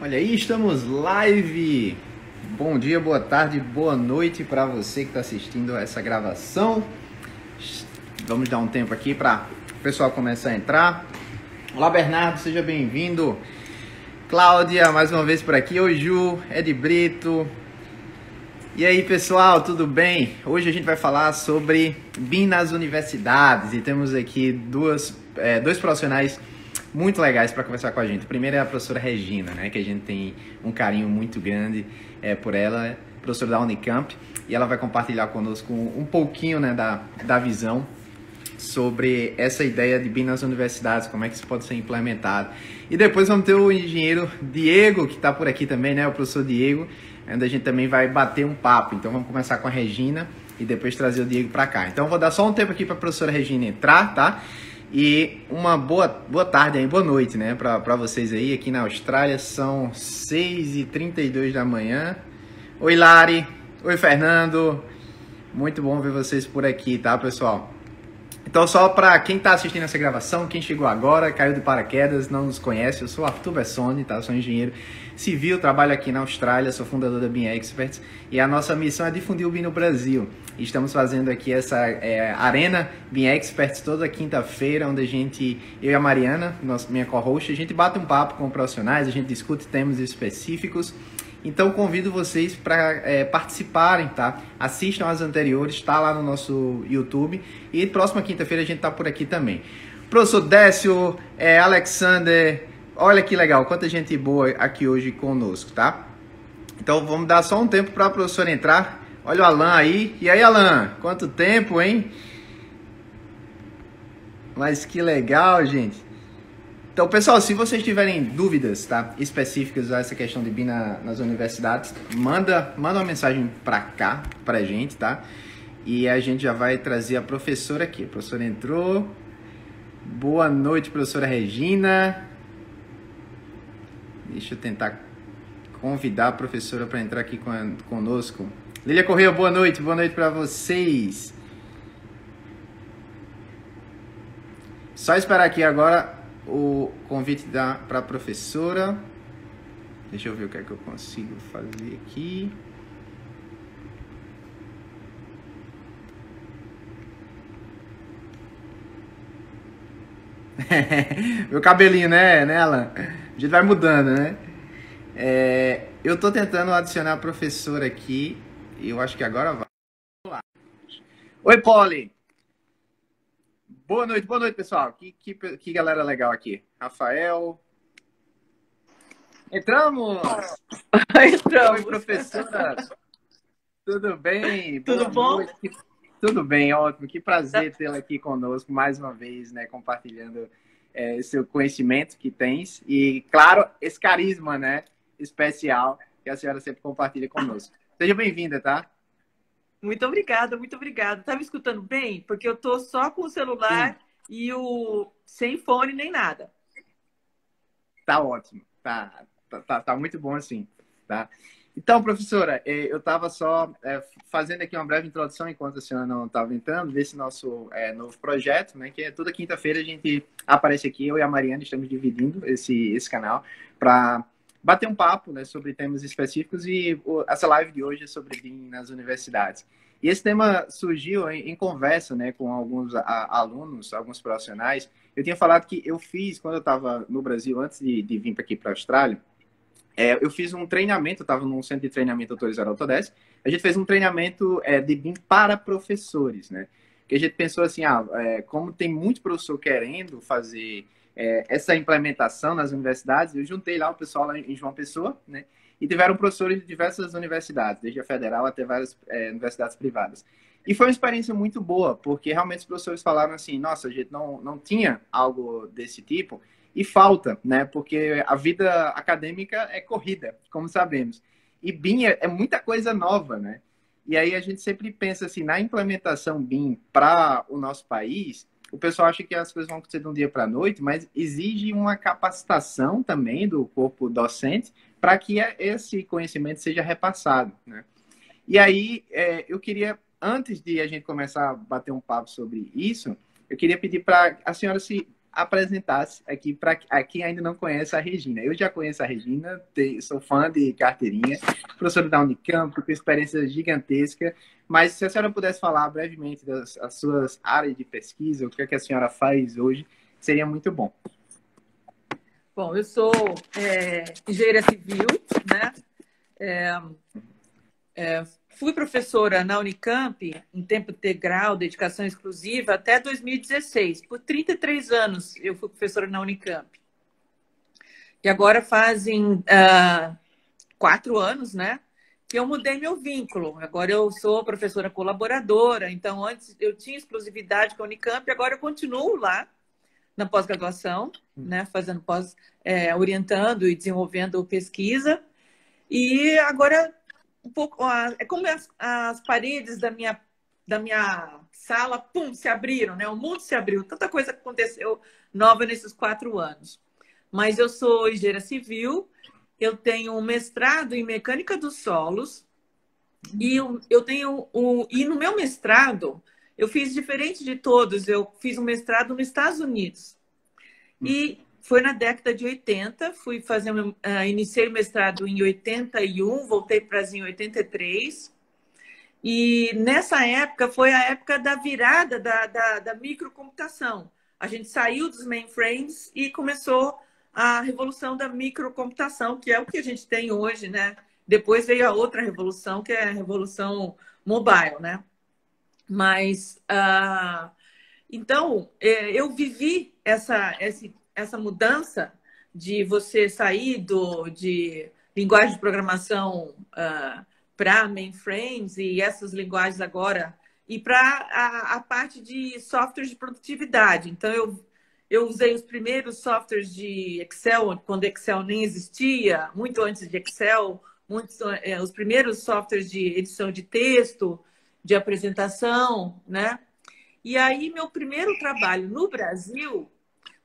Olha aí, estamos live! Bom dia, boa tarde, boa noite para você que está assistindo essa gravação. Vamos dar um tempo aqui para o pessoal começar a entrar. Olá, Bernardo, seja bem-vindo. Cláudia, mais uma vez por aqui. Oi, Ju, Ed Brito. E aí, pessoal, tudo bem? Hoje a gente vai falar sobre BIM nas universidades e temos aqui dois profissionais muito legais para conversar com a gente. Primeiro é a professora Regina, né, que a gente tem um carinho muito grande por ela, professora da Unicamp, e ela vai compartilhar conosco um pouquinho, né, da visão sobre essa ideia de BIM nas universidades, como é que isso pode ser implementado. E depois vamos ter o engenheiro Diego, que está por aqui também, né, o professor Diego, onde a gente também vai bater um papo. Então vamos começar com a Regina e depois trazer o Diego para cá. Então vou dar só um tempo aqui para a professora Regina entrar, tá? E uma boa tarde aí, boa noite, né, para vocês aí. Aqui na Austrália são 6h32 da manhã. Oi, Lari. Oi, Fernando. Muito bom ver vocês por aqui, tá, pessoal? Então, só para quem está assistindo essa gravação, quem chegou agora, caiu de paraquedas, não nos conhece, eu sou Arthur Bessoni, tá? Eu sou engenheiro civil, trabalho aqui na Austrália, sou fundador da BIM Experts e a nossa missão é difundir o BIM no Brasil. E estamos fazendo aqui essa Arena BIM Experts toda quinta-feira, onde eu e a Mariana, minha co-host, a gente bate um papo com profissionais, a gente discute temas específicos. Então convido vocês para participarem, tá? Assistam as anteriores, está lá no nosso YouTube. E próxima quinta-feira a gente tá por aqui também. Professor Décio, Alexander, olha que legal, quanta gente boa aqui hoje conosco, tá? Então vamos dar só um tempo para a professora entrar. Olha o Alan aí. E aí, Alan? Quanto tempo, hein? Mas que legal, gente. Então, pessoal, se vocês tiverem dúvidas, tá, específicas a essa questão de BIM nas universidades, manda uma mensagem para cá, pra gente, tá? E a gente já vai trazer a professora aqui. A professora entrou. Boa noite, professora Regina. Deixa eu tentar convidar a professora para entrar aqui conosco. Lília Correia, boa noite para vocês. Só esperar aqui agora o convite para a professora. Deixa eu ver o que é que eu consigo fazer aqui. Meu cabelinho, né, Alan? A gente vai mudando, né? Eu tô tentando adicionar a professora aqui e eu acho que agora vai. Vamos lá. Oi, Polly. Boa noite, pessoal. Que galera legal aqui. Rafael. Entramos! Entramos. Oi, professora. Tudo bem? Tudo bom? Noite. Tudo bem, ótimo. Que prazer tê-la aqui conosco mais uma vez, né? Compartilhando seu conhecimento que tens e, claro, esse carisma, né? Especial que a senhora sempre compartilha conosco. Seja bem-vinda, tá? Muito obrigada, muito obrigada. Tá me escutando bem? Porque eu tô só com o celular e sem fone nem nada. Tá ótimo. Tá muito bom assim, tá? Então, professora, eu estava só fazendo aqui uma breve introdução enquanto a senhora não estava entrando desse nosso novo projeto, né? Que toda quinta-feira a gente aparece aqui, eu e a Mariana estamos dividindo esse canal para bater um papo, né, sobre temas específicos e essa live de hoje é sobre BIM nas universidades. E esse tema surgiu em conversa, né, com alguns alunos, alguns profissionais. Eu tinha falado que eu fiz, quando eu estava no Brasil, antes de vir para aqui para a Austrália, eu fiz um treinamento, eu estava num centro de treinamento autorizado Autodesk, a gente fez um treinamento de BIM para professores, né? Que a gente pensou assim, como tem muito professor querendo fazer essa implementação nas universidades, eu juntei lá o pessoal lá em João Pessoa, né? E tiveram professores de diversas universidades, desde a federal até várias universidades privadas. E foi uma experiência muito boa, porque realmente os professores falaram assim, nossa, a gente não tinha algo desse tipo, e falta, né? Porque a vida acadêmica é corrida, como sabemos. E BIM é muita coisa nova, né? E aí a gente sempre pensa assim, na implementação BIM para o nosso país, o pessoal acha que as coisas vão acontecer de um dia para a noite, mas exige uma capacitação também do corpo docente para que esse conhecimento seja repassado, né? E aí eu queria, antes de a gente começar a bater um papo sobre isso, eu queria pedir para a senhora se apresentasse aqui para quem ainda não conhece a Regina. Eu já conheço a Regina, sou fã de carteirinha, professora da Unicamp, com experiência gigantesca, mas se a senhora pudesse falar brevemente das suas áreas de pesquisa, o que é que a senhora faz hoje, seria muito bom. Bom, eu sou engenheira civil, né? Fui professora na Unicamp em tempo integral, dedicação exclusiva, até 2016. Por 33 anos eu fui professora na Unicamp. E agora fazem 4 anos, né, que eu mudei meu vínculo. Agora eu sou professora colaboradora, então antes eu tinha exclusividade com a Unicamp, agora eu continuo lá na pós-graduação, né, fazendo orientando e desenvolvendo pesquisa. E agora um pouco, é como as paredes da minha sala, pum, se abriram, né? O mundo se abriu, tanta coisa aconteceu nova nesses 4 anos. Mas eu sou engenheira civil, eu tenho um mestrado em mecânica dos solos e e no meu mestrado eu fiz diferente de todos, eu fiz um mestrado nos Estados Unidos. E foi na década de 80, iniciei o mestrado em 81, voltei para o Brasil em 83. E nessa época foi a época da virada da microcomputação. A gente saiu dos mainframes e começou a revolução da microcomputação, que é o que a gente tem hoje, né? Depois veio a outra revolução, que é a revolução mobile, né? Mas, então, eu vivi essa mudança de você sair de linguagem de programação para mainframes e essas linguagens agora, e para a parte de softwares de produtividade. Então, eu usei os primeiros softwares de Excel, quando Excel nem existia, muito antes de Excel, os primeiros softwares de edição de texto, de apresentação, né? E aí, meu primeiro trabalho no Brasil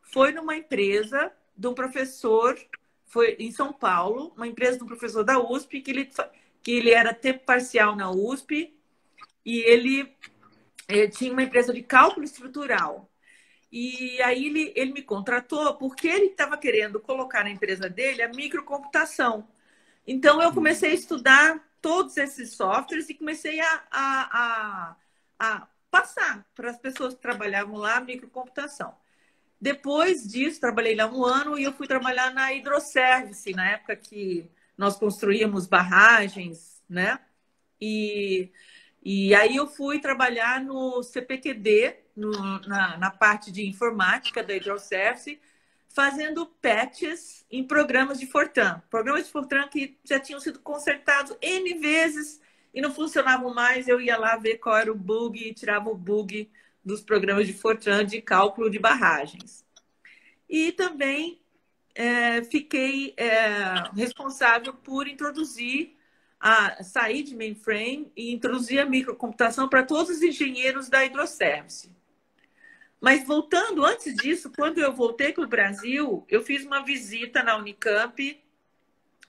foi numa empresa de um professor, foi em São Paulo, uma empresa de um professor da USP, que ele era tempo parcial na USP, e ele tinha uma empresa de cálculo estrutural. E aí ele me contratou porque ele estava querendo colocar na empresa dele a microcomputação. Então, eu comecei a estudar todos esses softwares e comecei a passar para as pessoas que trabalhavam lá a microcomputação. Depois disso, trabalhei lá 1 ano e eu fui trabalhar na Hidroservice, na época que nós construíamos barragens, né? E aí eu fui trabalhar no CPQD, na parte de informática da Hidroservice, fazendo patches em programas de Fortran. Programas de Fortran que já tinham sido consertados N vezes e não funcionavam mais. Eu ia lá ver qual era o bug e tirava o bug dos programas de Fortran de cálculo de barragens. E também fiquei responsável por sair de mainframe e introduzir a microcomputação para todos os engenheiros da Hidroservice. Mas voltando, antes disso, quando eu voltei para o Brasil, eu fiz uma visita na Unicamp,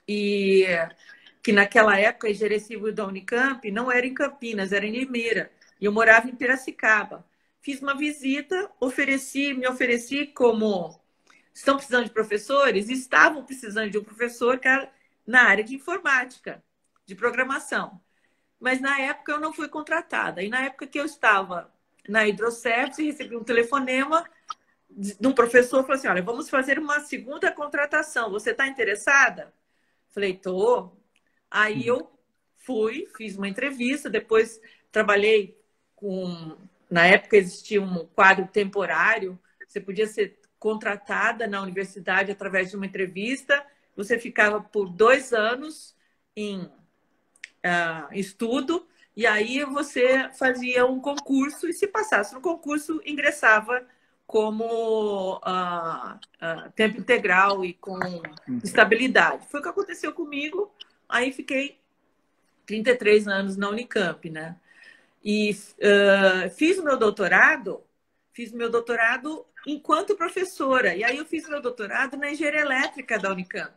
e que naquela época a engenharia civil da Unicamp não era em Campinas, era em Limeira. E eu morava em Piracicaba. Fiz uma visita, me ofereci como... Estão precisando de professores? Estavam precisando de um professor que era na área de informática, de programação. Mas na época eu não fui contratada. E na época que eu estava na Hidroservice, recebi um telefonema de um professor, falou assim, olha, vamos fazer uma segunda contratação. Você está interessada? Falei, tô. Aí eu fui, fiz uma entrevista, depois trabalhei com... Na época existia um quadro temporário, você podia ser contratada na universidade através de uma entrevista, você ficava por 2 anos em estudo, e aí você fazia um concurso, e se passasse no concurso, ingressava como tempo integral e com estabilidade. Foi o que aconteceu comigo, aí fiquei 33 anos na Unicamp, né? E fiz o meu doutorado enquanto professora. E aí eu fiz meu doutorado na engenharia elétrica da Unicamp.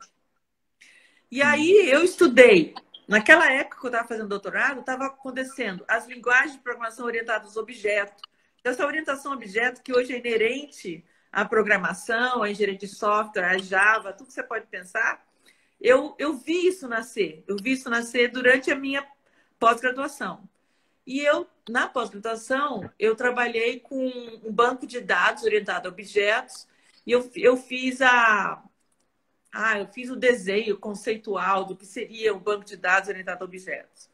E aí eu estudei. Naquela época que eu estava fazendo doutorado, estava acontecendo as linguagens de programação orientadas aos objetos. Essa orientação a objeto que hoje é inerente a programação, a engenharia de software, a Java, tudo que você pode pensar. Eu vi isso nascer. Eu vi isso nascer durante a minha pós-graduação. E na pós-graduação, eu trabalhei com um banco de dados orientado a objetos e eu fiz o desenho conceitual do que seria um banco de dados orientado a objetos.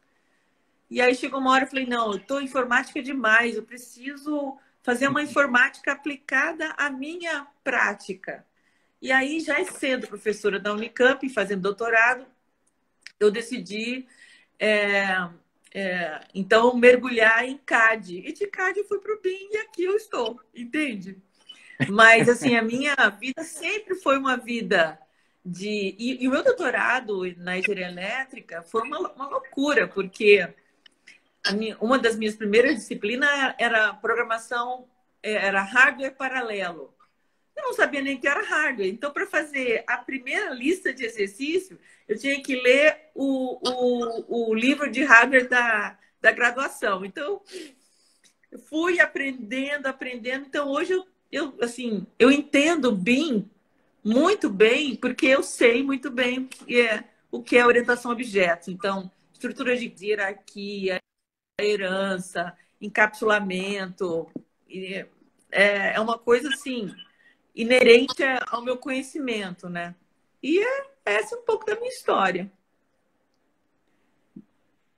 E aí chegou uma hora e falei, não, eu estou informática demais, eu preciso fazer uma informática aplicada à minha prática. E aí, já sendo professora da Unicamp, fazendo doutorado, eu decidi, então, mergulhar em CAD. E de CAD eu fui para o BIM e aqui eu estou, entende? Mas, assim, a minha vida sempre foi uma vida de... E o meu doutorado na engenharia elétrica foi uma loucura, porque uma das minhas primeiras disciplinas era programação, era hardware paralelo. Eu não sabia nem o que era hardware. Então, para fazer a primeira lista de exercício, eu tinha que ler o livro de hardware da graduação. Então, eu fui aprendendo. Então, hoje eu entendo BIM muito bem, porque eu sei muito bem o que é orientação a objetos. Então, estrutura de hierarquia, herança, encapsulamento. É uma coisa assim inerente ao meu conhecimento, né? E essa é um pouco da minha história.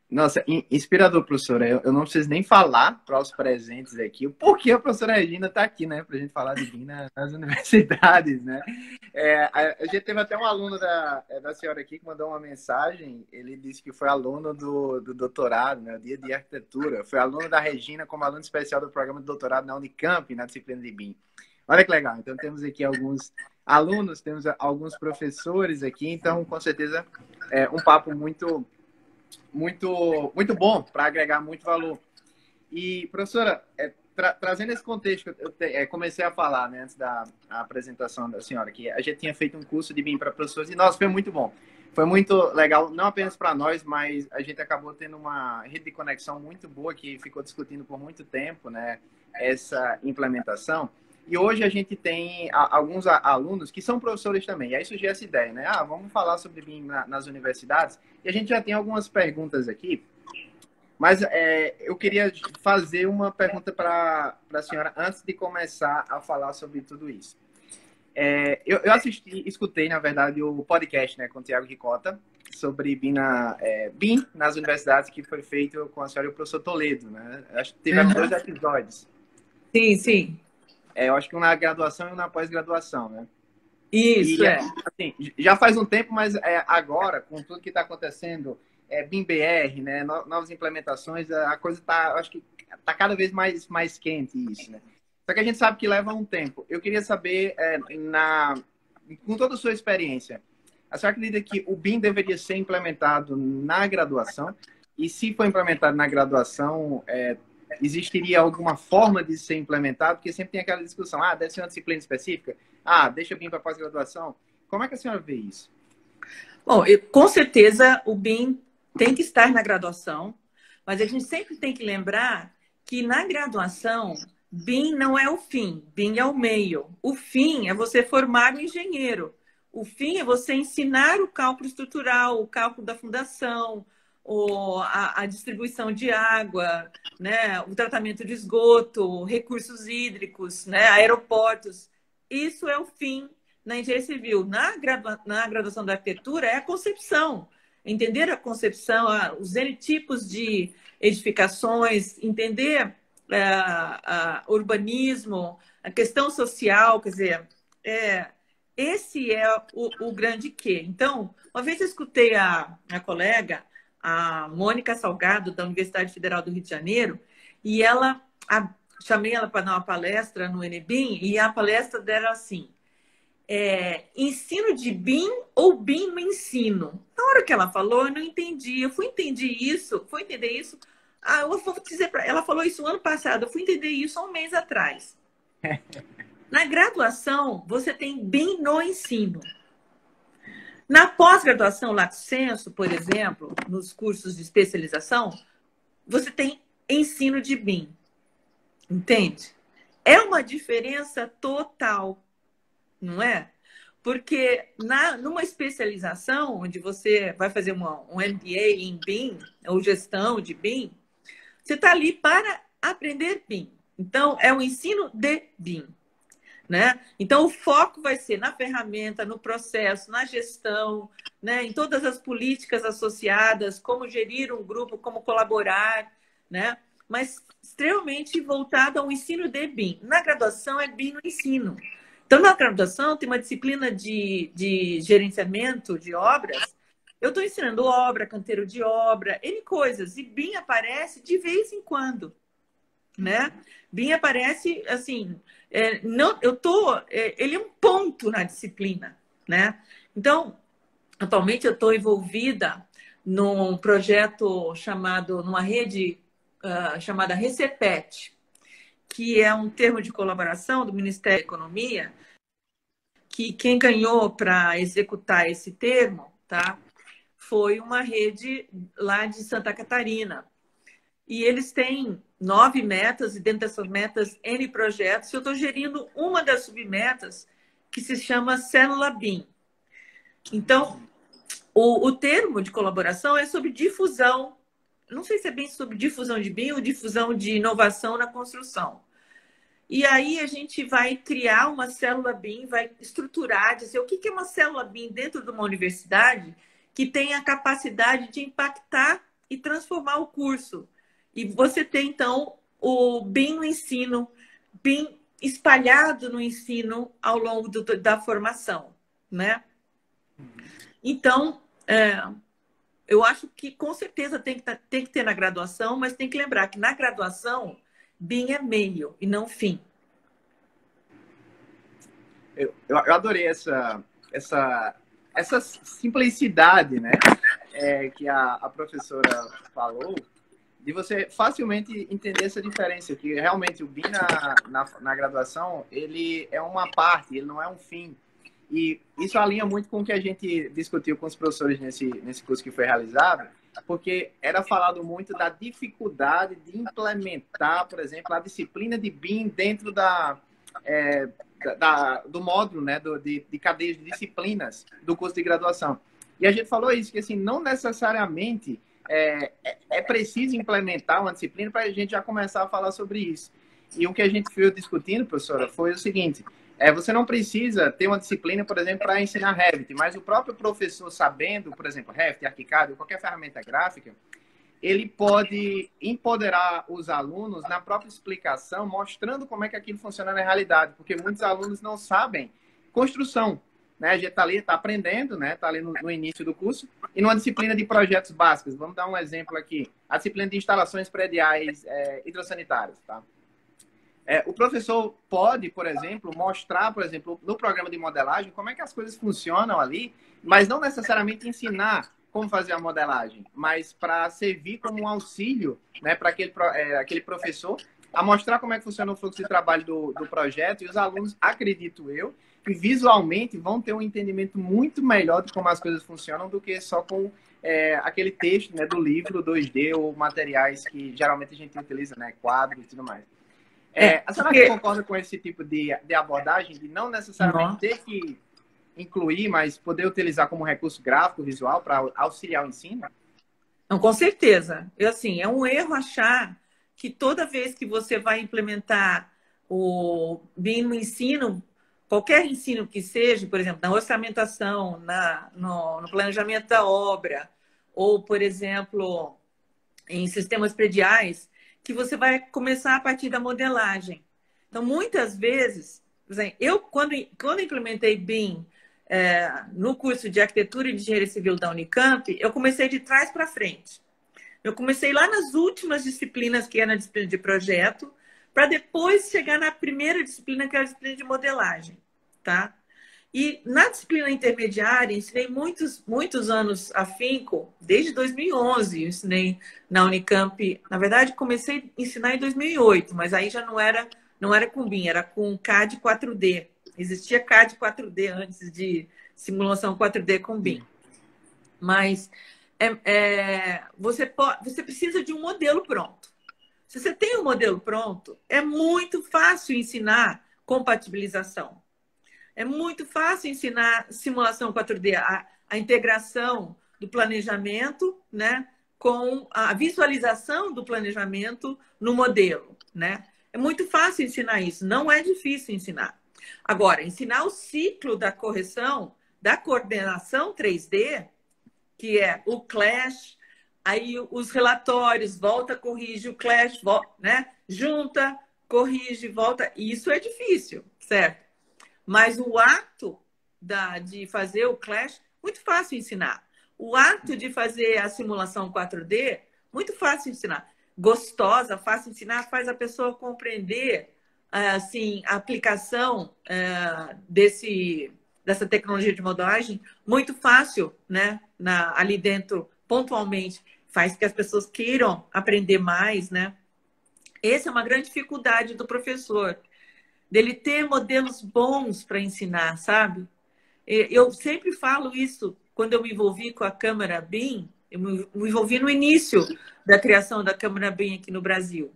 Nossa, inspirador, professora. Eu não preciso nem falar para os presentes aqui o porquê a professora Regina está aqui, né? Para a gente falar de BIM nas universidades, né? A gente teve até um aluno da senhora aqui que mandou uma mensagem. Ele disse que foi aluno do doutorado, né? O dia de arquitetura. Foi aluno da Regina como aluno especial do programa de doutorado na Unicamp, na disciplina de BIM. Olha que legal. Então, temos aqui alguns alunos, temos alguns professores aqui. Então, com certeza, é um papo muito bom para agregar muito valor. E, professora, trazendo esse contexto, eu comecei a falar, né, antes da apresentação da senhora, que a gente tinha feito um curso de BIM para professores e, nossa, foi muito bom. Foi muito legal, não apenas para nós, mas a gente acabou tendo uma rede de conexão muito boa que ficou discutindo por muito tempo, né, essa implementação. E hoje a gente tem alguns alunos que são professores também. E aí surgiu essa ideia, né? Vamos falar sobre BIM nas universidades. E a gente já tem algumas perguntas aqui. Mas eu queria fazer uma pergunta para a senhora antes de começar a falar sobre tudo isso. Eu escutei, na verdade, o podcast, né, com o Tiago Ricota sobre BIM nas universidades, que foi feito com a senhora e o professor Toledo, né? Acho que teve 2 episódios. Sim, sim. Eu acho que um na graduação e um na pós-graduação, né? Isso, assim, já faz um tempo, mas agora, com tudo que está acontecendo, BIM-BR, né? Novas implementações, a coisa acho que está cada vez mais quente isso, né? Só que a gente sabe que leva um tempo. Eu queria saber, com toda a sua experiência, a senhora acredita que o BIM deveria ser implementado na graduação? E se for implementado na graduação, existiria alguma forma de ser implementado? Porque sempre tem aquela discussão, deve ser uma disciplina específica, deixa o BIM para pós-graduação. Como é que a senhora vê isso? Bom, com certeza o BIM tem que estar na graduação, mas a gente sempre tem que lembrar que na graduação, BIM não é o fim, BIM é o meio. O fim é você formar um engenheiro. O fim é você ensinar o cálculo estrutural, o cálculo da fundação, a distribuição de água, né, o tratamento de esgoto, recursos hídricos, né, aeroportos. Isso é o fim na engenharia civil. Na graduação da arquitetura é a concepção. Entender a concepção, os N tipos de edificações, entender urbanismo, a questão social, quer dizer, esse é o grande quê. Então, uma vez eu escutei a colega, a Mônica Salgado, da Universidade Federal do Rio de Janeiro, e chamei ela para dar uma palestra no NBIM, e a palestra dela assim, ensino de BIM ou BIM no ensino? Na hora que ela falou, eu não entendi. Eu fui entender isso. Eu vou dizer para ela, falou isso ano passado, eu fui entender isso há um mês atrás. Na graduação, você tem BIM no ensino. Na pós-graduação, lato sensu, por exemplo, nos cursos de especialização, você tem ensino de BIM. Entende? É uma diferença total, não é? Porque numa especialização, onde você vai fazer um MBA em BIM, ou gestão de BIM, você está ali para aprender BIM. Então, é o ensino de BIM. Né? Então, o foco vai ser na ferramenta, no processo, na gestão, né? Em todas as políticas associadas, como gerir um grupo, como colaborar, né? Mas extremamente voltado ao ensino de BIM. Na graduação, é BIM no ensino. Então, na graduação, tem uma disciplina de gerenciamento de obras. Eu estou ensinando obra, canteiro de obra, N coisas. E BIM aparece de vez em quando, né? BIM aparece, assim, não, ele é um ponto na disciplina, né? Então, atualmente eu estou envolvida num projeto numa rede chamada Recepet, que é um termo de colaboração do Ministério da Economia, que quem ganhou para executar esse termo, tá? Foi uma rede lá de Santa Catarina. E eles têm 9 metas, e dentro dessas metas, N projetos. Eu estou gerindo uma das submetas, que se chama Célula BIM. Então, o termo de colaboração é sobre difusão. Não sei se é bem sobre difusão de BIM ou difusão de inovação na construção. E aí a gente vai criar uma célula BIM, vai estruturar, dizer o que é uma célula BIM dentro de uma universidade que tem a capacidade de impactar e transformar o curso. E você tem, então, o BIM no ensino, BIM espalhado no ensino ao longo da formação, né? Então, eu acho que, com certeza, tem que ter na graduação, mas tem que lembrar que, na graduação, BIM é meio e não fim. Eu adorei essa simplicidade, né? Que a professora falou, de você facilmente entender essa diferença, que realmente o BIM na graduação, ele é uma parte, ele não é um fim. E isso alinha muito com o que a gente discutiu com os professores nesse curso que foi realizado, porque era falado muito da dificuldade de implementar, por exemplo, a disciplina de BIM dentro do módulo, né, de cadeias de disciplinas do curso de graduação. E a gente falou isso, que assim, não necessariamente é preciso implementar uma disciplina para a gente já começar a falar sobre isso. E o que a gente foi discutindo, professora, foi o seguinte: você não precisa ter uma disciplina, por exemplo, para ensinar Revit, mas o próprio professor sabendo, por exemplo, Revit, ArchiCAD, ou qualquer ferramenta gráfica, ele pode empoderar os alunos na própria explicação, mostrando como é que aquilo funciona na realidade, porque muitos alunos não sabem construção, né? A gente está ali, está aprendendo, né? Está ali no início do curso, e numa disciplina de projetos básicos. Vamos dar um exemplo aqui. A disciplina de instalações prediais hidrossanitárias, tá? O professor pode, por exemplo, mostrar, por exemplo, no programa de modelagem, como é que as coisas funcionam ali, mas não necessariamente ensinar como fazer a modelagem, mas para servir como um auxílio, né, para aquele professor a mostrar como é que funciona o fluxo de trabalho do projeto, e os alunos, acredito eu, que visualmente vão ter um entendimento muito melhor de como as coisas funcionam do que só com aquele texto, né, do livro 2D ou materiais que geralmente a gente utiliza, né, quadros e tudo mais. A senhora concorda com esse tipo de abordagem, de não necessariamente ter que incluir, mas poder utilizar como recurso gráfico, visual, para auxiliar o ensino? Não, com certeza. Assim, é um erro achar que toda vez que você vai implementar o BIM no ensino, qualquer ensino que seja, por exemplo, na orçamentação, no planejamento da obra, ou, por exemplo, em sistemas prediais, que você vai começar a partir da modelagem. Então, muitas vezes, eu, quando implementei BIM no curso de Arquitetura e Engenharia Civil da Unicamp, eu comecei de trás para frente. Eu comecei lá nas últimas disciplinas, que é na disciplina de projeto, para depois chegar na primeira disciplina, que é a disciplina de modelagem, tá? E na disciplina intermediária, ensinei muitos anos afinco, desde 2011, eu ensinei na Unicamp. Na verdade, comecei a ensinar em 2008, mas aí já não era com BIM, era com CAD 4D. Existia CAD 4D antes de simulação 4D com BIM. Mas você precisa de um modelo pronto. Se você tem um modelo pronto, é muito fácil ensinar compatibilização. É muito fácil ensinar simulação 4D, a integração do planejamento, né, com a visualização do planejamento no modelo, né? É muito fácil ensinar isso, não é difícil ensinar. Agora, ensinar o ciclo da correção, da coordenação 3D, que é o clash, aí os relatórios, volta, corrige, o clash, volta, né? Junta, corrige, volta. Isso é difícil, certo? Mas o ato de fazer o clash, muito fácil ensinar. O ato de fazer a simulação 4D, muito fácil ensinar. Gostosa, fácil ensinar, faz a pessoa compreender assim, a aplicação dessa tecnologia de modelagem muito fácil, né? Ali dentro, pontualmente, faz que as pessoas queiram aprender mais, né? Essa é uma grande dificuldade do professor, dele ter modelos bons para ensinar, sabe? Eu sempre falo isso quando eu me envolvi com a Câmara BIM, eu me envolvi no início da criação da Câmara BIM aqui no Brasil.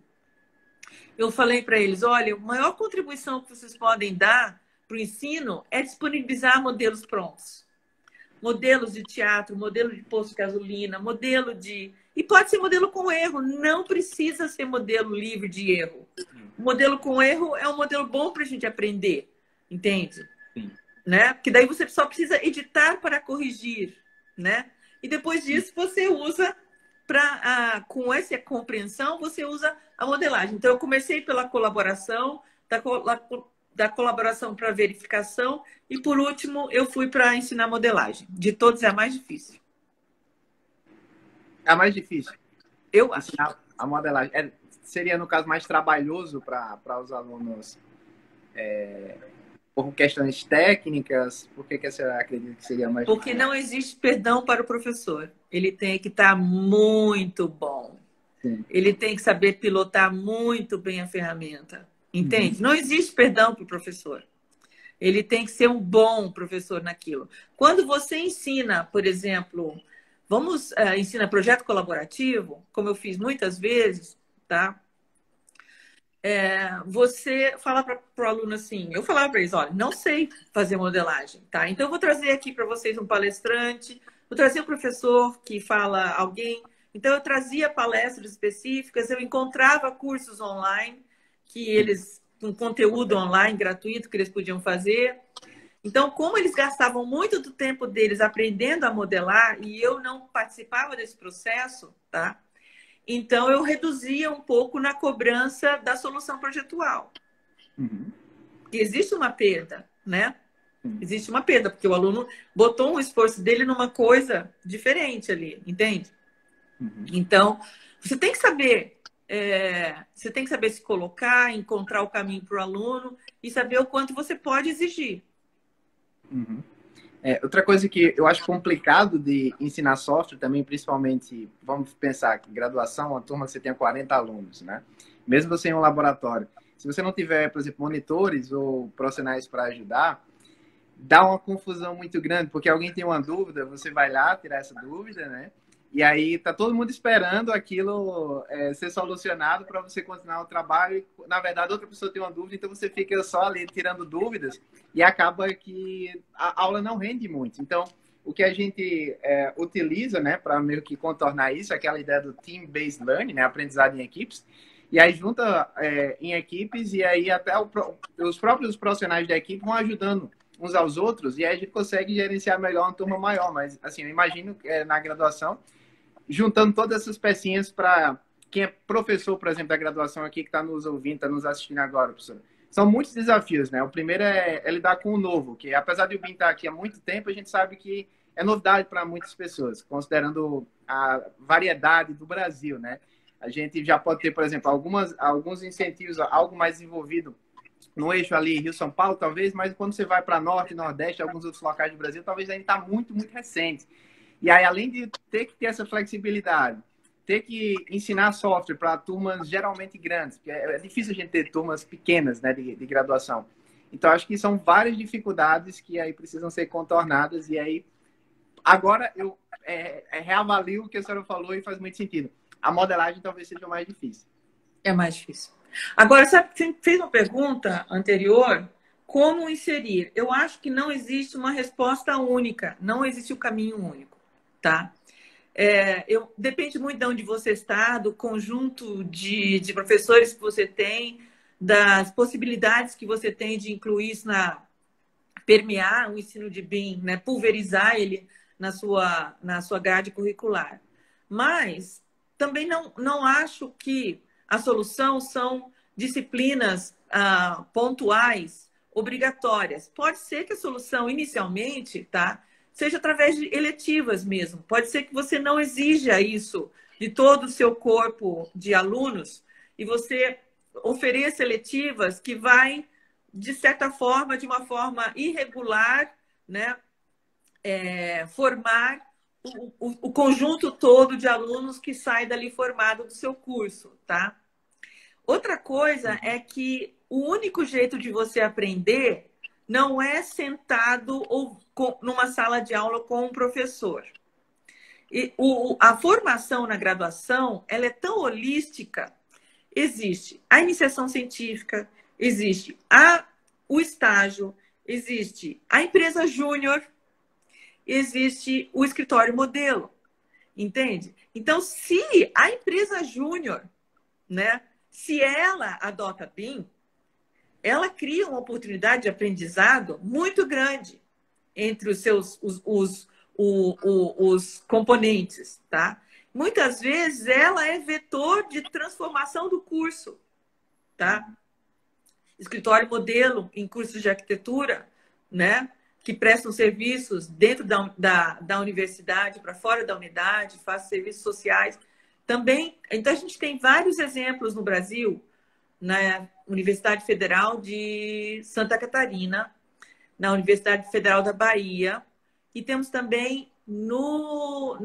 Eu falei para eles, olha, a maior contribuição que vocês podem dar para o ensino é disponibilizar modelos prontos. Modelos de teatro, modelo de posto de gasolina, modelo de... E pode ser modelo com erro, não precisa ser modelo livre de erro. O modelo com erro é um modelo bom para a gente aprender, entende? Sim. Né? Porque daí você só precisa editar para corrigir, né? E depois disso você usa, com essa compreensão, você usa a modelagem. Então eu comecei pela colaboração, da colaboração para verificação e, por último, eu fui para ensinar modelagem. De todos é a mais difícil. É a mais difícil? Eu acho. A modelagem. Seria, no caso, mais trabalhoso para os alunos por questões técnicas? Por que você acredita que seria mais Porque difícil? Não existe perdão para o professor. Ele tem que estar muito bom. Sim. Ele tem que saber pilotar muito bem a ferramenta. Entende? Não existe perdão para o professor. Ele tem que ser um bom professor naquilo. Quando você ensina, por exemplo, ensina projeto colaborativo, como eu fiz muitas vezes, tá? Você fala para o aluno assim, eu falava para eles, olha, não sei fazer modelagem, tá? Então eu vou trazer aqui para vocês um palestrante, vou trazer um professor que fala alguém. Então eu trazia palestras específicas, eu encontrava cursos online, que eles, um conteúdo online gratuito que eles podiam fazer. Então, como eles gastavam muito do tempo deles aprendendo a modelar e eu não participava desse processo, tá? Então, eu reduzia um pouco na cobrança da solução projetual. Uhum. E existe uma perda, né? Existe uma perda, porque o aluno botou um esforço dele numa coisa diferente ali, entende? Uhum. Então, você tem que saber... você tem que saber se colocar, encontrar o caminho para o aluno e saber o quanto você pode exigir. Uhum. Outra coisa que eu acho complicado de ensinar software também, principalmente, vamos pensar que graduação, uma turma que você tenha 40 alunos, né? Mesmo você em um laboratório. Se você não tiver, por exemplo, monitores ou profissionais para ajudar, dá uma confusão muito grande, porque alguém tem uma dúvida, você vai lá tirar essa dúvida, né? E aí tá todo mundo esperando aquilo ser solucionado para você continuar o trabalho. E, na verdade, outra pessoa tem uma dúvida, então você fica só ali tirando dúvidas e acaba que a aula não rende muito. Então, o que a gente utiliza, né, para meio que contornar isso, é aquela ideia do team-based learning, né, aprendizado em equipes. E aí junta em equipes e aí até os próprios profissionais da equipe vão ajudando uns aos outros e aí a gente consegue gerenciar melhor uma turma maior. Mas, assim, eu imagino na graduação, juntando todas essas pecinhas para quem é professor, por exemplo, da graduação aqui, que está nos ouvindo, está nos assistindo agora, professor. São muitos desafios, né? O primeiro é lidar com o novo, que apesar de o BIM estar aqui há muito tempo, a gente sabe que é novidade para muitas pessoas, considerando a variedade do Brasil, né? A gente já pode ter, por exemplo, alguns incentivos, algo mais envolvido no eixo ali, Rio-São Paulo, talvez, mas quando você vai para Norte, Nordeste, alguns outros locais do Brasil, talvez ainda está muito, muito recente. E aí, além de ter que ter essa flexibilidade, ter que ensinar software para turmas geralmente grandes, porque é difícil a gente ter turmas pequenas, né, de graduação. Então, acho que são várias dificuldades que aí precisam ser contornadas. E aí, agora eu reavalio o que a senhora falou e faz muito sentido. A modelagem talvez seja o mais difícil. É mais difícil. Agora, sabe, você fez uma pergunta anterior, como inserir? Eu acho que não existe uma resposta única, não existe o caminho único, tá? Depende muito de onde você está, do conjunto de professores que você tem, das possibilidades que você tem de incluir isso permear o ensino de BIM, né? Pulverizar ele na sua grade curricular. Mas também não acho que a solução são disciplinas pontuais, obrigatórias. Pode ser que a solução, inicialmente, tá, seja através de eletivas mesmo. Pode ser que você não exija isso de todo o seu corpo de alunos e você ofereça eletivas que vai, de certa forma, de uma forma irregular, né, formar o conjunto todo de alunos que sai dali formado do seu curso, tá? Outra coisa é que o único jeito de você aprender não é sentado ou numa sala de aula com um professor. A formação na graduação, ela é tão holística. Existe a iniciação científica, existe o estágio, existe a empresa júnior, existe o escritório modelo, entende? Então, se a empresa júnior, né, se ela adota BIM, ela cria uma oportunidade de aprendizado muito grande entre os componentes, tá? Muitas vezes ela é vetor de transformação do curso, tá? Escritório modelo em cursos de arquitetura, né? Que prestam serviços dentro da universidade, para fora da unidade, fazem serviços sociais. Também, então a gente tem vários exemplos no Brasil, na Universidade Federal de Santa Catarina, na Universidade Federal da Bahia, e temos também no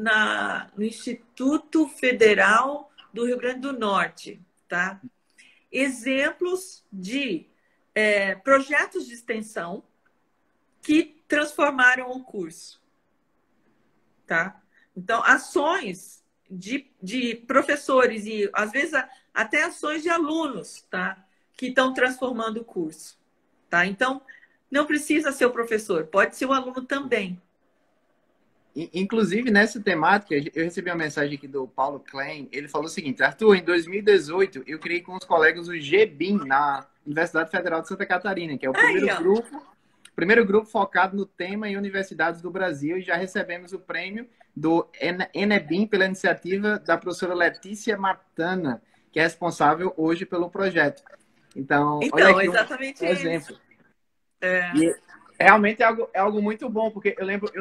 Instituto Federal do Rio Grande do Norte, tá? Exemplos de projetos de extensão que transformaram o curso, tá? Então, ações de professores e, às vezes, até ações de alunos, tá? Que estão transformando o curso, tá? Então, não precisa ser o professor, pode ser o aluno também. Inclusive, nessa temática, eu recebi uma mensagem aqui do Paulo Klein. Ele falou o seguinte: Arthur, em 2018, eu criei com os colegas o GBIM na Universidade Federal de Santa Catarina, que é o primeiro grupo focado no tema em universidades do Brasil, e já recebemos o prêmio do ENEBIM pela iniciativa da professora Letícia Matana, que é responsável hoje pelo projeto. Então olha aqui exatamente um exemplo. E realmente é algo muito bom, porque eu lembro,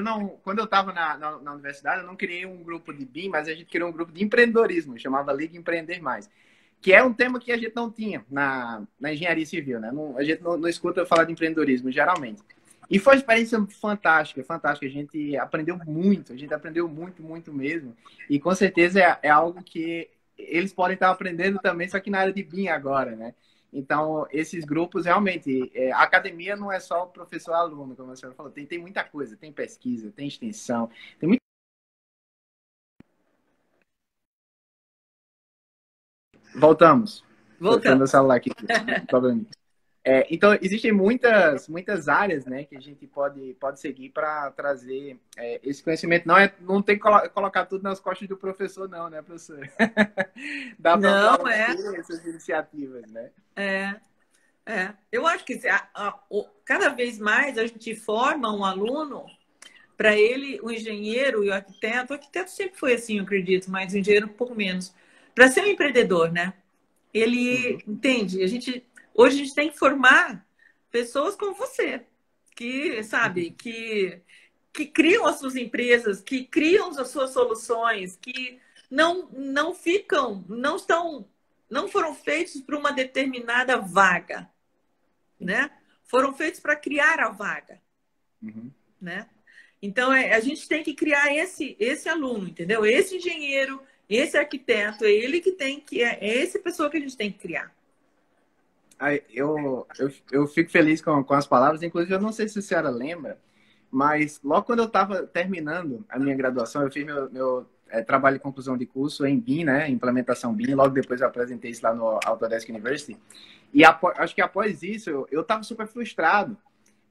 quando eu estava na universidade, eu não criei um grupo de BIM, mas a gente criou um grupo de empreendedorismo, chamava Liga Empreender Mais, que é um tema que a gente não tinha na engenharia civil, né? A gente não escuta falar de empreendedorismo, geralmente. E foi uma experiência fantástica, fantástica. A gente aprendeu muito muito mesmo. E com certeza é algo que eles podem estar aprendendo também, só que na área de BIM agora, né? Então, esses grupos, realmente, a academia não é só o professor-aluno, como a senhora falou. Tem muita coisa, tem pesquisa, tem extensão, tem muito... Voltamos. Foi meu celular aqui. Então, existem muitas áreas, né, que a gente pode seguir para trazer esse conhecimento. Não tem que colocar tudo nas costas do professor, não, né, professor? Dá para essas iniciativas, né? Eu acho que cada vez mais a gente forma um aluno para ele, o engenheiro e o arquiteto sempre foi assim, eu acredito, mas o engenheiro um pouco menos, para ser um empreendedor, né? Ele entende, hoje a gente tem que formar pessoas como você, que, sabe, que criam as suas empresas, que criam as suas soluções, que não foram feitos para uma determinada vaga, né? Foram feitos para criar a vaga, né? Então, a gente tem que criar esse aluno, entendeu? Esse engenheiro, esse arquiteto, é essa pessoa que a gente tem que criar. Eu fico feliz com as palavras. Inclusive, eu não sei se a senhora lembra, mas logo quando eu estava terminando a minha graduação, eu fiz trabalho de conclusão de curso em BIM, né? Implementação BIM. Logo depois eu apresentei isso lá no Autodesk University. E acho que após isso, eu estava super frustrado,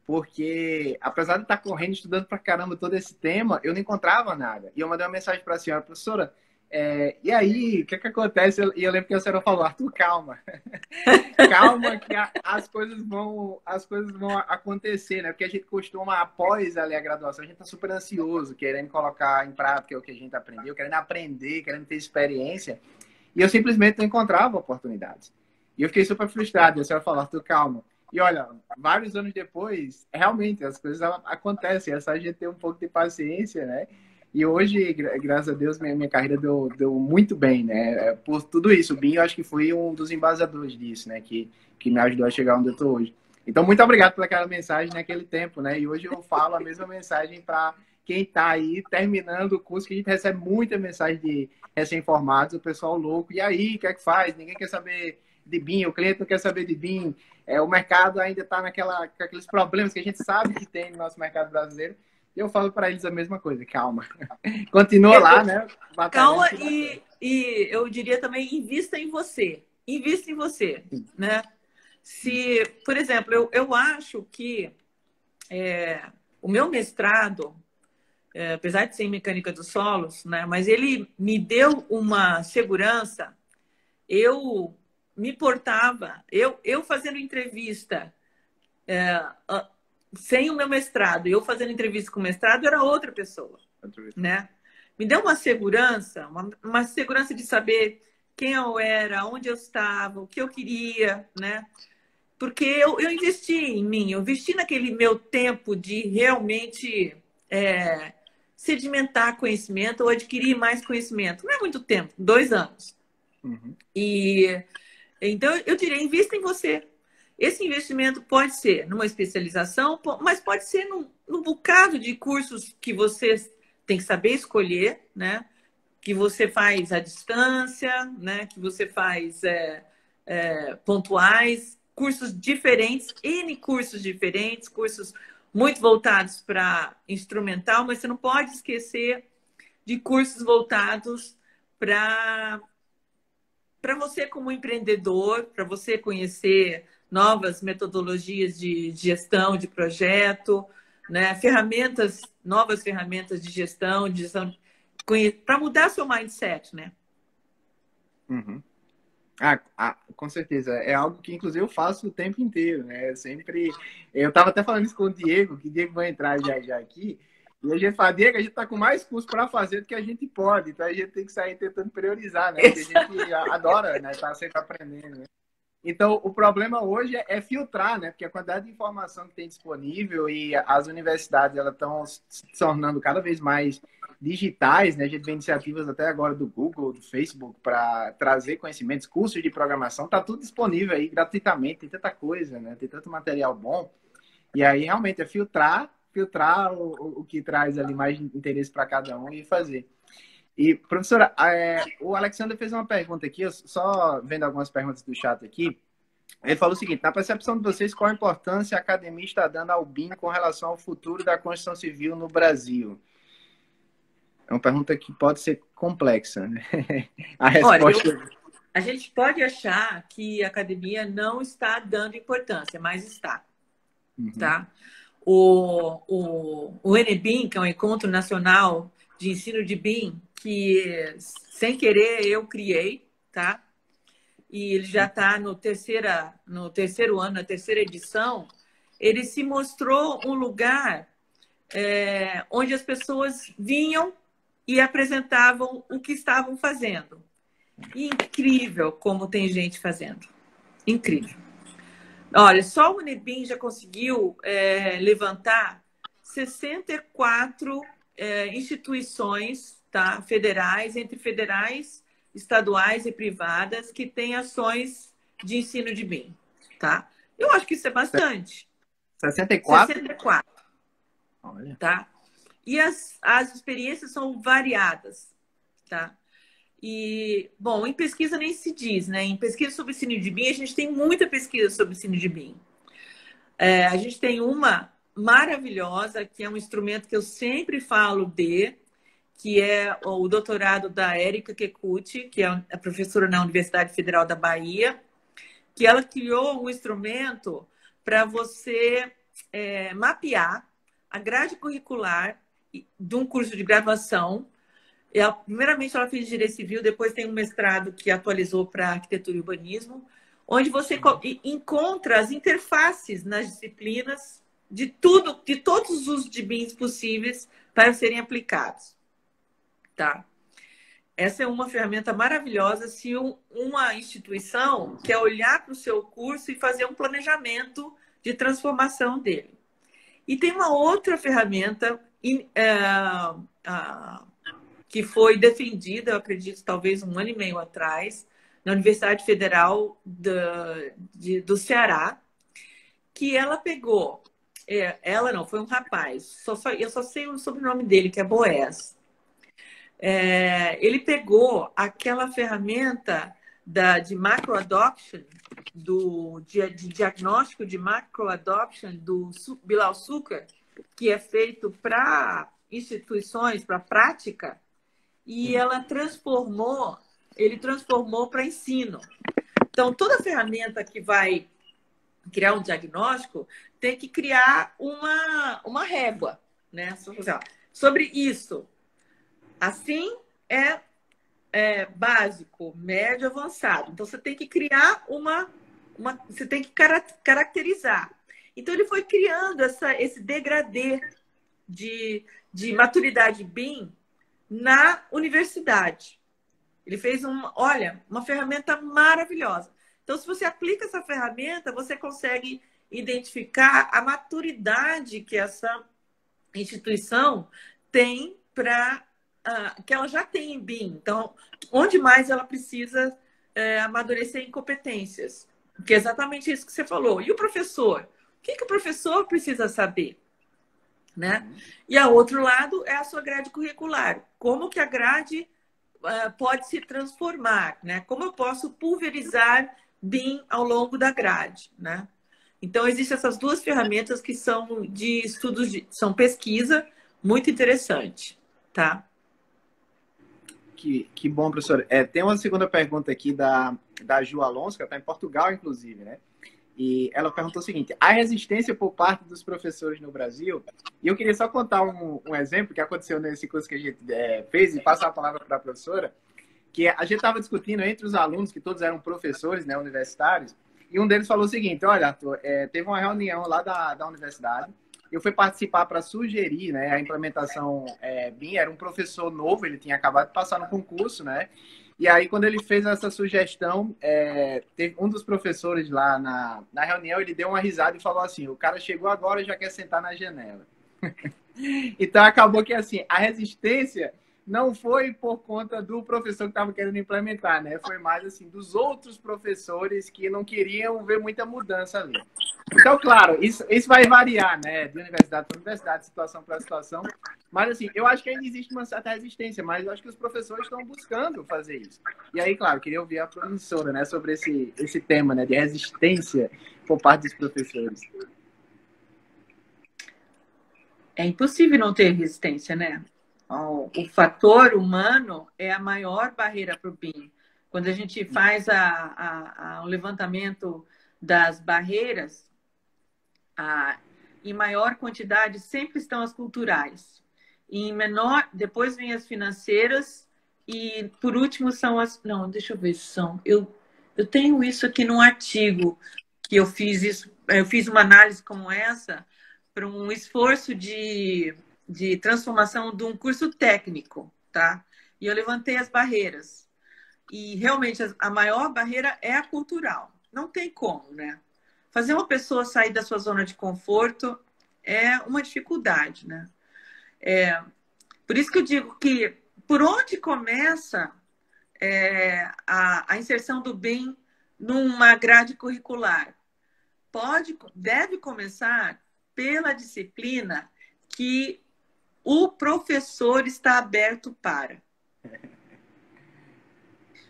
porque apesar de estar correndo, estudando pra caramba todo esse tema, eu não encontrava nada. E eu mandei uma mensagem para a senhora, professora, e aí, o que acontece? E eu lembro que a senhora falou, Arthur, calma. Calma que as coisas vão acontecer, né? Porque a gente costuma, após ali, a graduação, a gente tá super ansioso, querendo colocar em prática o que a gente aprendeu, querendo aprender, querendo ter experiência. E eu simplesmente não encontrava oportunidades. E eu fiquei super frustrado. E a senhora falou, Arthur, calma. E olha, vários anos depois, realmente, as coisas acontecem. É só a gente ter um pouco de paciência, né? E hoje, graças a Deus, minha carreira deu muito bem, né? Por tudo isso, o BIM, eu acho que foi um dos embasadores disso, né? Que me ajudou a chegar onde eu estou hoje. Então, muito obrigado por aquela mensagem naquele tempo, né? E hoje eu falo a mesma mensagem para quem está aí terminando o curso, que a gente recebe muita mensagem de recém-formados, o pessoal louco. E aí, o que é que faz? Ninguém quer saber de BIM, o cliente não quer saber de BIM. O mercado ainda está com aqueles problemas que a gente sabe que tem no nosso mercado brasileiro. E eu falo para eles a mesma coisa, calma. Continua lá, né? Calma e eu diria também, invista em você. Invista em você, né? Se, por exemplo, eu acho que o meu mestrado, apesar de ser em mecânica dos solos, né? Mas ele me deu uma segurança. Eu me portava, eu fazendo entrevista sem o meu mestrado, eu fazendo entrevista com o mestrado, era outra pessoa, né? Me deu uma segurança, uma segurança de saber quem eu era, onde eu estava, o que eu queria, né? Porque eu investi em mim, eu investi naquele meu tempo de realmente sedimentar conhecimento ou adquirir mais conhecimento. Não é muito tempo, 2 anos. Uhum. E então eu diria, invista em você. Esse investimento pode ser numa especialização, mas pode ser num bocado de cursos que você tem que saber escolher, né? Que você faz à distância, né? Que você faz pontuais, cursos diferentes, N cursos diferentes, cursos muito voltados para instrumental, mas você não pode esquecer de cursos voltados para você como empreendedor, para você conhecer novas metodologias de gestão de projeto, né? Novas ferramentas de gestão para mudar seu mindset, né? Uhum. Com certeza. É algo que, inclusive, eu faço o tempo inteiro, né? Eu estava até falando isso com o Diego, que o Diego vai entrar já aqui, e a gente fala, Diego, a gente está com mais curso para fazer do que a gente pode, então a gente tem que sair tentando priorizar, né? Porque a gente adora, né? Tá sempre aprendendo, né? Então, o problema hoje é filtrar, né? Porque a quantidade de informação que tem disponível e as universidades elas estão se tornando cada vez mais digitais, né? A gente vê iniciativas até agora do Google, do Facebook, para trazer conhecimentos, cursos de programação, tá tudo disponível aí gratuitamente, tem tanta coisa, né? Tem tanto material bom. E aí, realmente, é filtrar o que traz ali mais interesse para cada um e fazer. E, professora, o Alexander fez uma pergunta aqui, eu só vendo algumas perguntas do chat aqui. Ele falou o seguinte: na percepção de vocês, qual a importância a academia está dando ao BIM com relação ao futuro da construção civil no Brasil? É uma pergunta que pode ser complexa, né? A resposta... Olha, a gente pode achar que a academia não está dando importância, mas está. Uhum. Tá? O NBIM, que é um Encontro Nacional de Ensino de BIM, que sem querer eu criei, tá? E ele já está no terceiro ano, na terceira edição. Ele se mostrou um lugar onde as pessoas vinham e apresentavam o que estavam fazendo. E incrível como tem gente fazendo. Incrível. Olha, só o Unibim já conseguiu levantar 64 instituições, tá, federais, entre federais, estaduais e privadas, que têm ações de ensino de BIM. Tá? Eu acho que isso é bastante. 64? 64. Olha. Tá? E as experiências são variadas. Tá? E, bom, em pesquisa nem se diz, né? Em pesquisa sobre ensino de BIM, a gente tem muita pesquisa sobre ensino de BIM. A gente tem uma maravilhosa, que é um instrumento que eu sempre falo que é o doutorado da Érica Kekuchi, que é a professora na Universidade Federal da Bahia, que ela criou um instrumento para você mapear a grade curricular de um curso de graduação. Primeiramente, ela fez Direito Civil, depois tem um mestrado que atualizou para Arquitetura e Urbanismo, onde você encontra as interfaces nas disciplinas de todos os DBIMs possíveis para serem aplicados. Tá? Essa é uma ferramenta maravilhosa se uma instituição quer olhar para o seu curso e fazer um planejamento de transformação dele. E tem uma outra ferramenta que foi defendida, eu acredito, talvez 1 ano e meio atrás, na Universidade Federal do Ceará, que ela pegou... ela não, foi um rapaz. Eu só sei o sobrenome dele, que é Boés. Ele pegou aquela ferramenta de macro-adoption, de diagnóstico de macro-adoption do Bilal Suker, que é feito para instituições, para prática, e ele transformou para ensino. Então, toda ferramenta que vai criar um diagnóstico tem que criar uma régua, né? Sobre isso. Assim é básico, médio, avançado. Então, você tem que criar você tem que caracterizar. Então, ele foi criando esse degradê de maturidade BIM na universidade. Ele fez uma ferramenta maravilhosa. Então, se você aplica essa ferramenta, você consegue identificar a maturidade que essa instituição tem que ela já tem em BIM. Então, onde mais ela precisa amadurecer em competências? Que é exatamente isso que você falou. E o professor? O que o professor precisa saber? Né? E a outro lado é a sua grade curricular. Como que a grade pode se transformar? Né? Como eu posso pulverizar BIM ao longo da grade? Né? Então, existem essas duas ferramentas que são de estudos, são pesquisa, muito interessante. Tá? Que bom, professor. Tem uma segunda pergunta aqui da Ju Alonso, que está em Portugal, inclusive, né? E ela perguntou o seguinte: há resistência por parte dos professores no Brasil? E eu queria só contar um exemplo que aconteceu nesse curso que a gente fez e passar a palavra para a professora, que a gente estava discutindo entre os alunos, que todos eram professores, né, universitários, e um deles falou o seguinte: olha, Arthur, teve uma reunião lá da universidade, eu fui participar para sugerir, né, a implementação BIM, era um professor novo, ele tinha acabado de passar no concurso, né? E aí, quando ele fez essa sugestão, teve um dos professores lá na reunião, ele deu uma risada e falou assim: o cara chegou agora e já quer sentar na janela. Então, acabou que assim, a resistência não foi por conta do professor que estava querendo implementar, né? Foi mais assim, dos outros professores que não queriam ver muita mudança ali. Então, claro, isso vai variar, né? De universidade para universidade, situação para situação. Mas, assim, eu acho que ainda existe uma certa resistência, mas eu acho que os professores estão buscando fazer isso. E aí, claro, queria ouvir a professora, né, sobre esse tema, né, de resistência por parte dos professores. É impossível não ter resistência, né? O fator humano é a maior barreira para o BIM. Quando a gente faz o levantamento das barreiras, em maior quantidade sempre estão as culturais. E em menor, depois vem as financeiras e, por último, são as... Não, deixa eu ver se são... Eu tenho isso aqui num artigo que eu fiz isso. Eu fiz uma análise como essa para um esforço de transformação de um curso técnico, tá? E eu levantei as barreiras. E, realmente, a maior barreira é a cultural. Não tem como, né? Fazer uma pessoa sair da sua zona de conforto é uma dificuldade, né? Por isso que eu digo que, por onde começa a inserção do BIM numa grade curricular? Deve começar pela disciplina que o professor está aberto para.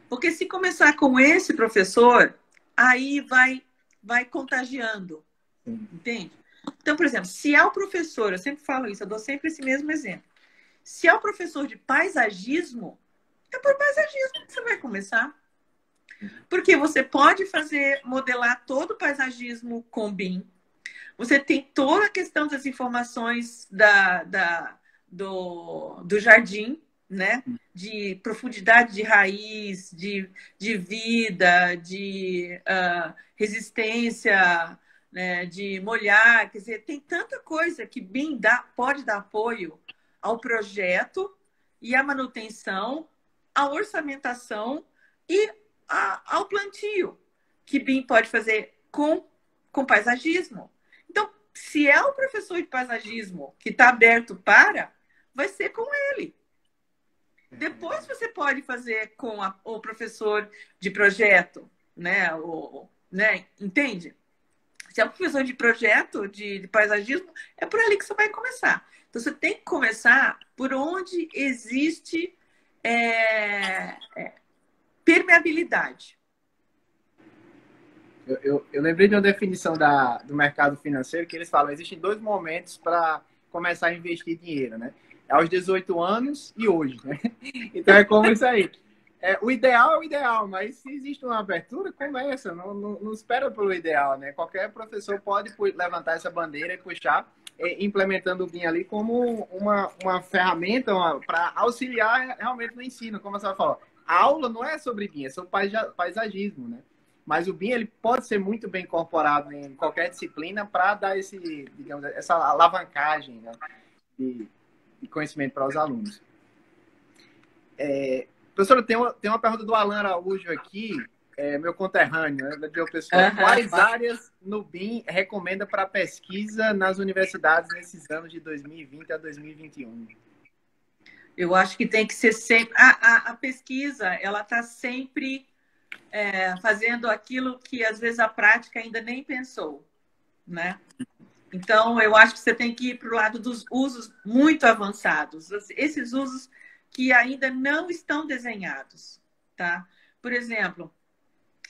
Porque se começar com esse professor, aí vai contagiando, entende? Então, por exemplo, se é o professor, eu sempre falo isso, eu dou sempre esse mesmo exemplo. Se é o professor de paisagismo, é por paisagismo que você vai começar. Porque você pode modelar todo o paisagismo com BIM. Você tem toda a questão das informações do jardim, né? De profundidade de raiz, de vida, de resistência, né? De molhar. Quer dizer, tem tanta coisa que BIM pode dar apoio ao projeto e à manutenção, à orçamentação e ao plantio, que BIM pode fazer com paisagismo. Então, se é o professor de paisagismo que está aberto vai ser com ele. Depois você pode fazer com o professor de projeto, né? Entende? Se é o professor de projeto, de paisagismo, é por ali que você vai começar. Então, você tem que começar por onde existe permeabilidade. Eu lembrei de uma definição do mercado financeiro que eles falam: existem 2 momentos para começar a investir dinheiro, né? É aos 18 anos e hoje, né? Então é como isso aí. O ideal é o ideal, mas se existe uma abertura, começa. Não espera pelo ideal, né? Qualquer professor pode levantar essa bandeira e puxar, implementando o BIM ali como uma ferramenta para auxiliar realmente no ensino. Como você falou, a aula não é sobre BIM, é sobre paisagismo, né? Mas o BIM ele pode ser muito bem incorporado em qualquer disciplina para dar essa alavancagem, né, de conhecimento para os alunos. Professora, tem uma pergunta do Alan Araújo aqui, meu conterrâneo, né? Quais áreas no BIM recomenda para pesquisa nas universidades nesses anos de 2020 a 2021? Eu acho que tem que ser sempre... A pesquisa, ela está sempre... fazendo aquilo que às vezes a prática ainda nem pensou, né? Então, eu acho que você tem que ir para o lado dos usos muito avançados, esses usos que ainda não estão desenhados, tá? Por exemplo,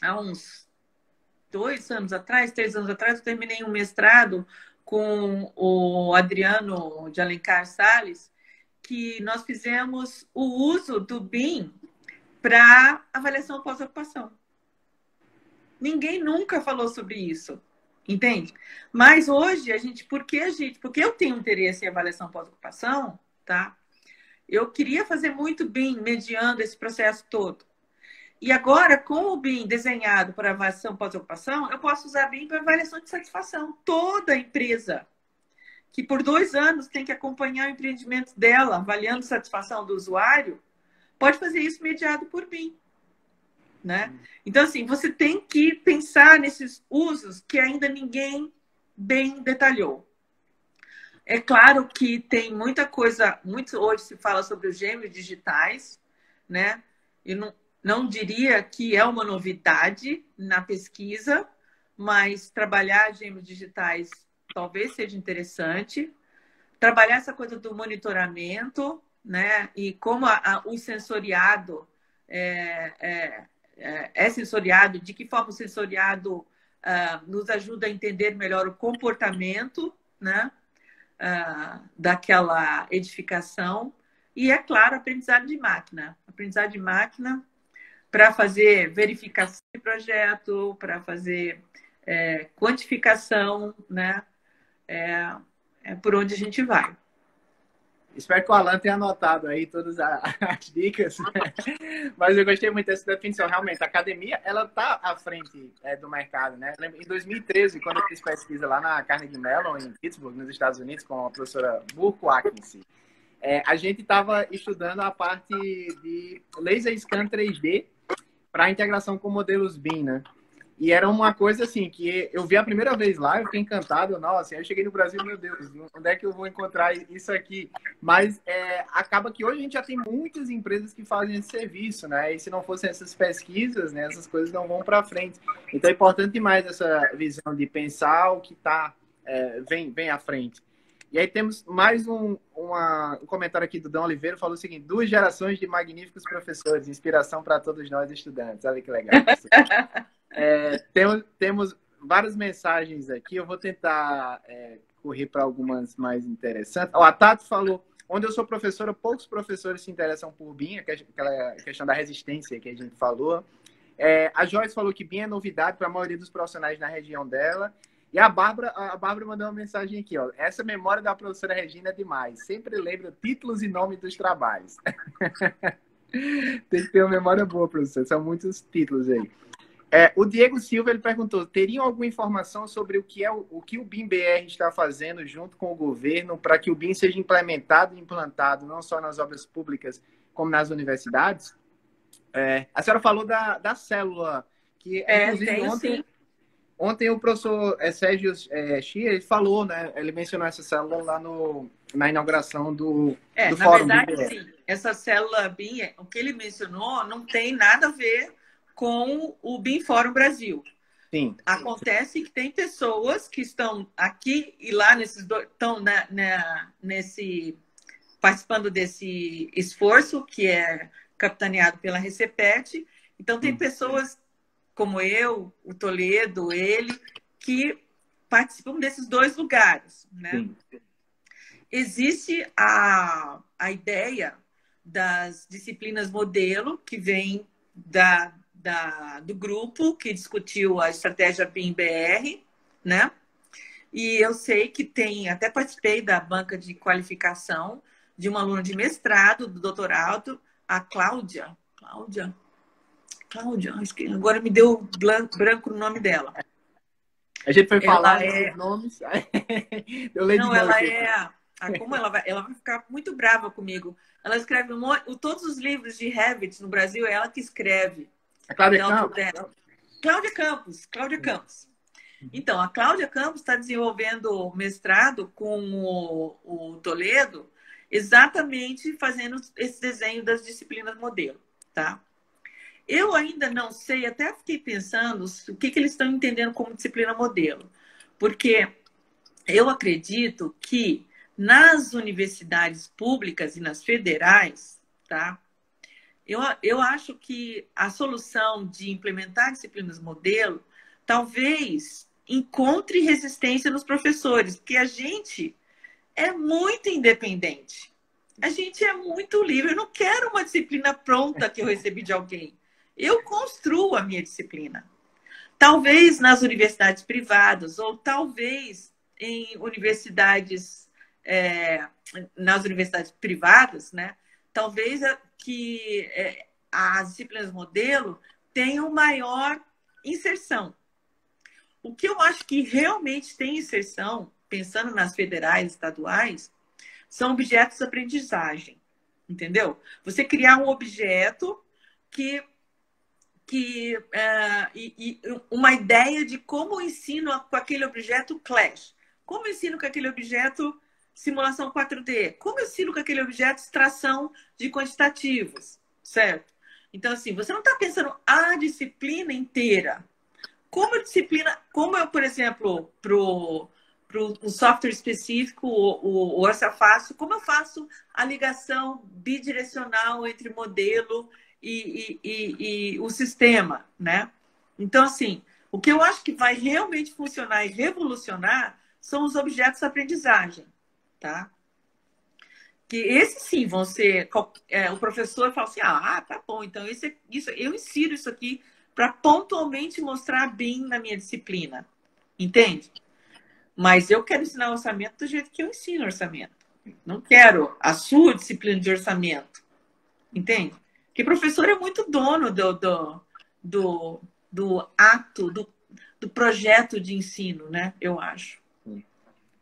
há uns 3 anos atrás, eu terminei um mestrado com o Adriano de Alencar Salles, que nós fizemos o uso do BIM para avaliação pós-ocupação. Ninguém nunca falou sobre isso, entende? Mas hoje, porque eu tenho interesse em avaliação pós-ocupação, tá? Eu queria fazer muito BIM mediando esse processo todo. E agora, com o BIM desenhado para avaliação pós-ocupação, eu posso usar BIM para avaliação de satisfação. Toda empresa que por 2 anos tem que acompanhar o empreendimento dela, avaliando satisfação do usuário, pode fazer isso mediado por BIM, né? Então, assim, você tem que pensar nesses usos que ainda ninguém bem detalhou. É claro que tem muita coisa, muito hoje se fala sobre os gêmeos digitais, né? Eu não diria que é uma novidade na pesquisa, mas trabalhar gêmeos digitais talvez seja interessante. Trabalhar essa coisa do monitoramento, né? E como o sensoriado é sensoriado, de que forma o sensoriado nos ajuda a entender melhor o comportamento, né? Daquela edificação. E, é claro, aprendizado de máquina. Aprendizado de máquina para fazer verificação de projeto, para fazer quantificação, né? É por onde a gente vai. Espero que o Alan tenha anotado aí todas as dicas, mas eu gostei muito dessa definição. Realmente, a academia, ela está à frente do mercado, né? Em 2013, quando eu fiz pesquisa lá na Carnegie Mellon, em Pittsburgh, nos Estados Unidos, com a professora Burko Atkinson, a gente estava estudando a parte de laser scan 3D para integração com modelos BIM, né? E era uma coisa assim, que eu vi a primeira vez lá, eu fiquei encantado, nossa, aí eu cheguei no Brasil, meu Deus, onde é que eu vou encontrar isso aqui? Mas acaba que hoje a gente já tem muitas empresas que fazem esse serviço, né? E se não fossem essas pesquisas, né, essas coisas não vão para frente. Então é importante demais essa visão de pensar o que vem à frente. E aí temos mais um comentário aqui do Dom Oliveira, falou o seguinte: 2 gerações de magníficos professores, inspiração para todos nós estudantes. Olha que legal. Temos várias mensagens aqui, eu vou tentar correr para algumas mais interessantes. A Tati falou: Onde eu sou professora, poucos professores se interessam por BIM, aquela questão da resistência que a gente falou. A Joyce falou que BIM é novidade para a maioria dos profissionais na região dela. E a Bárbara mandou uma mensagem aqui, ó. Essa memória da professora Regina é demais. Sempre lembra títulos e nomes dos trabalhos. Tem que ter uma memória boa, professor. São muitos títulos aí. O Diego Silva ele perguntou: teriam alguma informação sobre o que o BIM-BR está fazendo junto com o governo para que o BIM seja implementado e implantado não só nas obras públicas, como nas universidades? A senhora falou da célula, que inclusive ontem o professor Sérgio Chia, ele falou, né? Ele mencionou essa célula lá na inauguração do Fórum. Na verdade, sim. Essa célula BIM, o que ele mencionou, não tem nada a ver com o BIM Fórum Brasil. Sim. Acontece que tem pessoas que estão aqui e lá estão participando desse esforço que é capitaneado pela Recepet. Então, tem pessoas como eu, o Toledo, ele, que participam desses dois lugares, né? Sim. Existe a ideia das disciplinas modelo, que vem do grupo que discutiu a estratégia BIM-BR, né? E eu sei que até participei da banca de qualificação de uma aluna de mestrado, do doutorado, a Cláudia, agora me deu branco no nome dela. A gente foi falar dos nomes. Eu leio de novo. Ela vai ficar muito brava comigo. Ela escreve todos os livros de Revit no Brasil, é ela que escreve. A Cláudia Campos. Cláudia Campos. Então, a Cláudia Campos está desenvolvendo mestrado com o Toledo, exatamente fazendo esse desenho das disciplinas modelo, tá? Eu ainda não sei, até fiquei pensando o que eles estão entendendo como disciplina modelo. Porque eu acredito que nas universidades públicas e nas federais, tá? Eu acho que a solução de implementar disciplinas modelo talvez encontre resistência nos professores, porque a gente é muito independente. A gente é muito livre. Eu não quero uma disciplina pronta que eu recebi de alguém. Eu construo a minha disciplina. Talvez nas universidades privadas, ou talvez em universidades, nas universidades privadas, né? Talvez que as disciplinas modelo tenham maior inserção. O que eu acho que realmente tem inserção, pensando nas federais, estaduais, são objetos de aprendizagem, entendeu? Você criar um objeto e uma ideia de como eu ensino com aquele objeto Clash, como eu ensino com aquele objeto simulação 4D, como eu ensino com aquele objeto extração de quantitativos, certo? Então, assim, você não está pensando a disciplina inteira. Como eu, por exemplo, para um software específico, o Orça Fácil, como eu faço a ligação bidirecional entre modelo e o sistema, né? Então, assim, o que eu acho que vai realmente funcionar e revolucionar são os objetos de aprendizagem, tá? Que esses sim vão ser... o professor fala assim, tá bom, então eu insiro isso aqui para pontualmente mostrar a BIM na minha disciplina, entende? Mas eu quero ensinar orçamento do jeito que eu ensino orçamento. Não quero a sua disciplina de orçamento, entende? Porque professor é muito dono do ato, do projeto de ensino, né? Eu acho.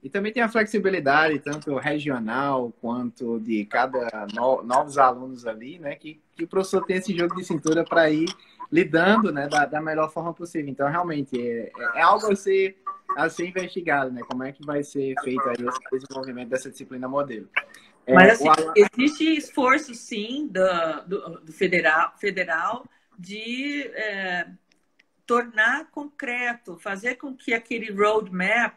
E também tem a flexibilidade, tanto regional quanto de cada novos alunos ali, né? Que o professor tem esse jogo de cintura para ir lidando, né, da melhor forma possível. Então, realmente, é algo a ser investigado, né? Como é que vai ser feito aí esse desenvolvimento dessa disciplina modelo. Mas, assim, existe esforço, sim, do federal de tornar concreto, fazer com que aquele roadmap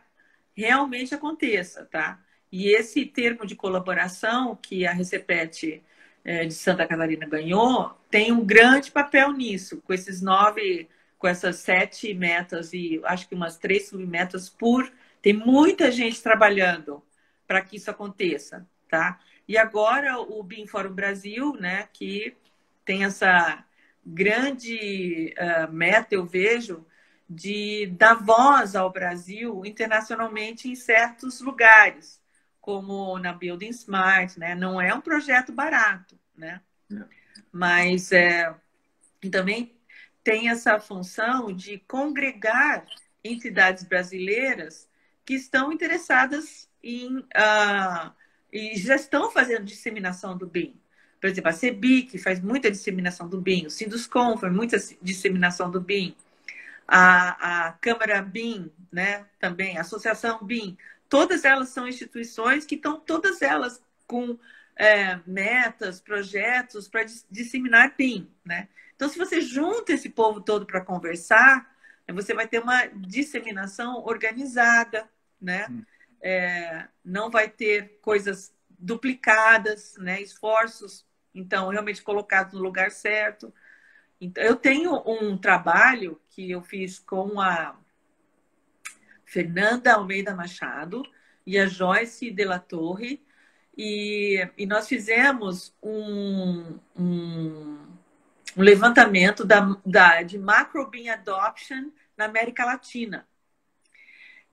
realmente aconteça, tá? E esse termo de colaboração que a Recepet de Santa Catarina ganhou tem um grande papel nisso, com essas 7 metas e acho que umas 3 submetas tem muita gente trabalhando para que isso aconteça, tá? E agora o BIM Fórum Brasil, né, que tem essa grande meta, eu vejo, de dar voz ao Brasil internacionalmente em certos lugares, como na Building Smart, né? Não é um projeto barato, né? Mas e também tem essa função de congregar entidades brasileiras que estão interessadas e já estão fazendo disseminação do BIM. Por exemplo, a CEBIC faz muita disseminação do BIM, o Sinduscom faz muita disseminação do BIM, a Câmara BIM, né, também, a Associação BIM. Todas elas são instituições que estão todas elas com metas, projetos para disseminar BIM, né? Então, se você junta esse povo todo para conversar, você vai ter uma disseminação organizada, né? Não vai ter coisas duplicadas, né? Esforços, então, realmente colocados no lugar certo. Então, eu tenho um trabalho que eu fiz com a Fernanda Almeida Machado e a Joyce de la Torre, e nós fizemos um levantamento de Macro BIM Adoption na América Latina.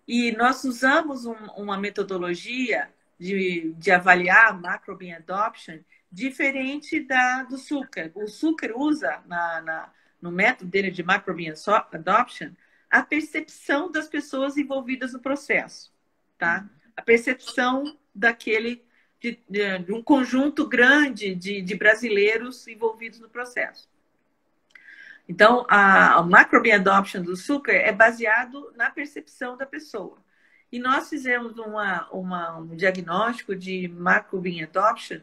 E nós usamos uma metodologia de avaliar Macro BIM Adoption diferente do Zucker. O Zucker usa no método dele de Macro BIM Adoption a percepção das pessoas envolvidas no processo, tá? A percepção de um conjunto grande de brasileiros envolvidos no processo. Então, a Macro BIM Adoption do Zucker é baseado na percepção da pessoa. E nós fizemos um diagnóstico de Macro BIM Adoption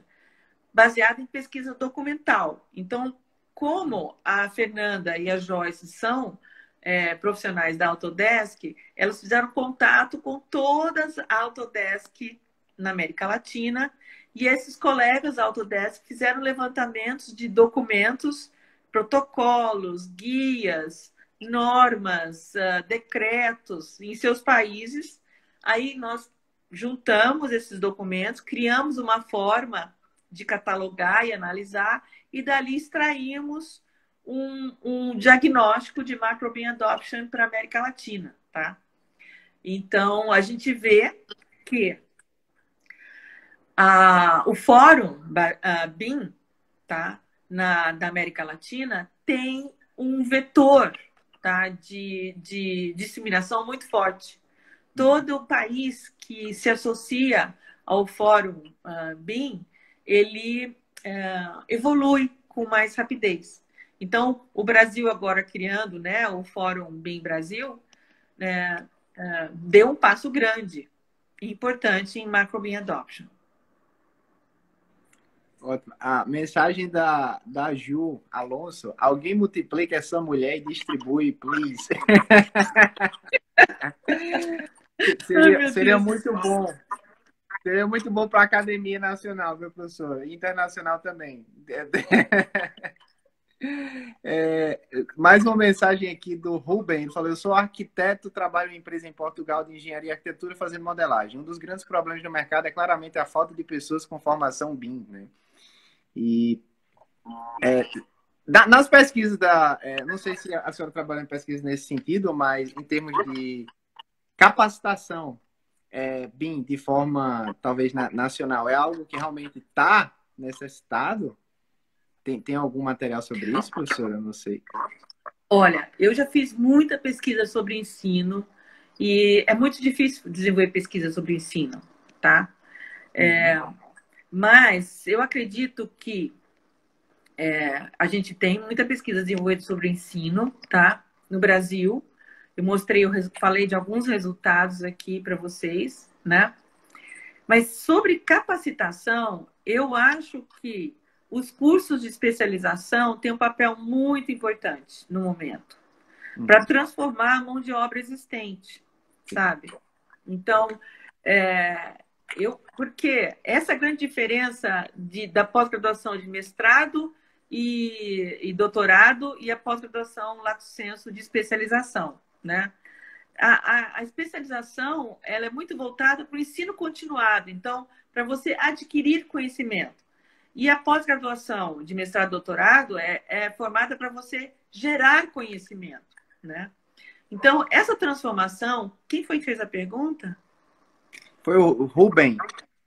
baseado em pesquisa documental. Então, como a Fernanda e a Joyce são profissionais da Autodesk, elas fizeram contato com todas as Autodesk na América Latina, e esses colegas Autodesk fizeram levantamentos de documentos, protocolos, guias, normas, decretos em seus países. Aí nós juntamos esses documentos, criamos uma forma de catalogar e analisar, e dali extraímos um diagnóstico de Macro BIM Adoption para a América Latina, tá? Então, a gente vê que o Fórum BIM, tá, da América Latina, tem um vetor, tá, de disseminação muito forte. Todo país que se associa ao Fórum BIM, ele evolui com mais rapidez. Então, o Brasil agora criando, né, o Fórum BIM Brasil, deu um passo grande e importante em Macro BIM Adoption. Ótimo. A mensagem da Ju Alonso: alguém multiplica essa mulher e distribui, please. Seria muito bom. Seria muito bom para a Academia Nacional, viu, professor? Internacional também. Mais uma mensagem aqui do Ruben. Ele falou: eu sou arquiteto, trabalho em empresa em Portugal de engenharia e arquitetura fazendo modelagem. Um dos grandes problemas do mercado é claramente a falta de pessoas com formação BIM, né? E nas pesquisas não sei se a senhora trabalha em pesquisa nesse sentido, mas em termos de capacitação BIM de forma talvez nacional, é algo que realmente está necessitado? Tem algum material sobre isso, professora? Eu não sei. Olha, eu já fiz muita pesquisa sobre ensino e é muito difícil desenvolver pesquisa sobre ensino, tá? Mas eu acredito que a gente tem muita pesquisa desenvolvida sobre ensino, tá? No Brasil. Eu falei de alguns resultados aqui para vocês, né? Mas sobre capacitação, eu acho que os cursos de especialização têm um papel muito importante no momento para transformar a mão de obra existente, sabe? Então, porque essa grande diferença da pós-graduação de mestrado e doutorado e a pós-graduação lato sensu de especialização, né? a especialização ela é muito voltada para o ensino continuado, então, para você adquirir conhecimento. E a pós-graduação de mestrado e doutorado é formada para você gerar conhecimento, né? Então, essa transformação, quem foi que fez a pergunta? Foi o Rubem